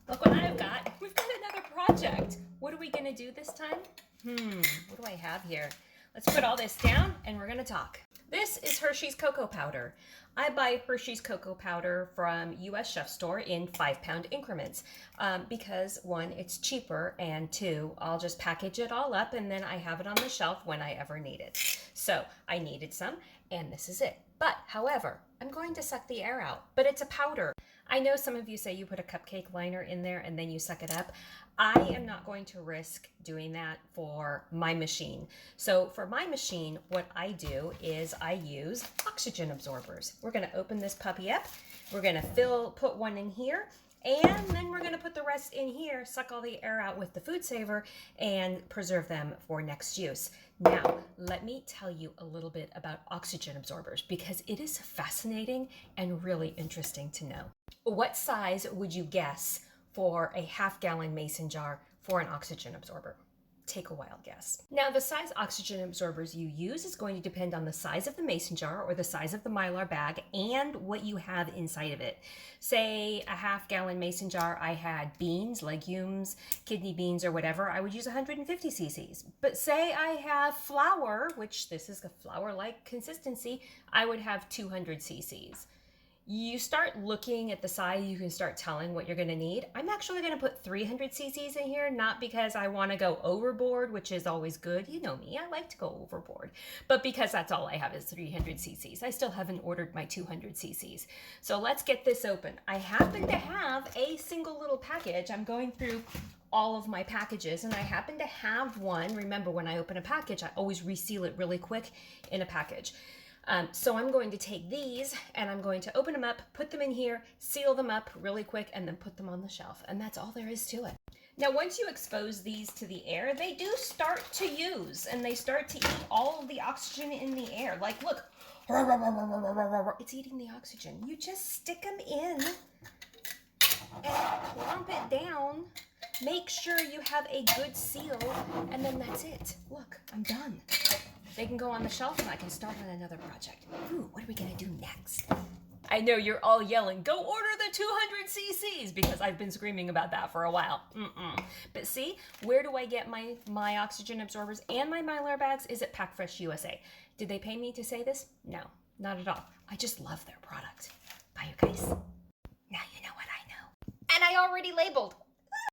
Look what I've got. We've got another project. What are we gonna do this time? What do I have here? Let's put all this down and we're gonna talk. This is Hershey's cocoa powder. I buy Hershey's cocoa powder from US Chef Store in 5-pound increments because one, it's cheaper, and two, I'll just package it all up and then I have it on the shelf when I ever need it. So I needed some and this is it. But however, I'm going to suck the air out, but it's a powder. I know some of you say you put a cupcake liner in there and then you suck it up. I am not going to risk doing that for my machine. So for my machine, what I do is I use oxygen absorbers. We're gonna open this puppy up. We're gonna put one in here, and then we're gonna put the rest in here, suck all the air out with the food saver, and preserve them for next use. Now, let me tell you a little bit about oxygen absorbers because it is fascinating and really interesting to know. What size would you guess for a half-gallon mason jar for an oxygen absorber? Take a wild guess. Now, the size oxygen absorbers you use is going to depend on the size of the mason jar or the size of the Mylar bag and what you have inside of it. Say a half-gallon mason jar, I had beans, legumes, kidney beans, or whatever, I would use 150 cc's. But say I have flour, which this is a flour-like consistency, I would have 200 cc's. You start looking at the size, you can start telling what you're gonna need. I'm actually gonna put 300 cc's in here, not because I wanna go overboard, which is always good. You know me, I like to go overboard. But because that's all I have is 300 cc's. I still haven't ordered my 200 cc's. So let's get this open. I happen to have a single little package. I'm going through all of my packages and I happen to have one. Remember, when I open a package, I always reseal it really quick in a package. So I'm going to take these and I'm going to open them up, put them in here, seal them up really quick, and then put them on the shelf. And that's all there is to it. Now, once you expose these to the air, they do start to use and they start to eat all of the oxygen in the air. Like, look, it's eating the oxygen. You just stick them in and plump it down. Make sure you have a good seal, and then that's it. Look, I'm done. They can go on the shelf and I can start on another project. Ooh, what are we gonna do next? I know you're all yelling, go order the 200 cc's, because I've been screaming about that for a while. But see, where do I get my oxygen absorbers and my Mylar bags? Is at PackFresh USA. Did they pay me to say this? No, not at all. I just love their product. Bye, you guys. Now you know what I know. And I already labeled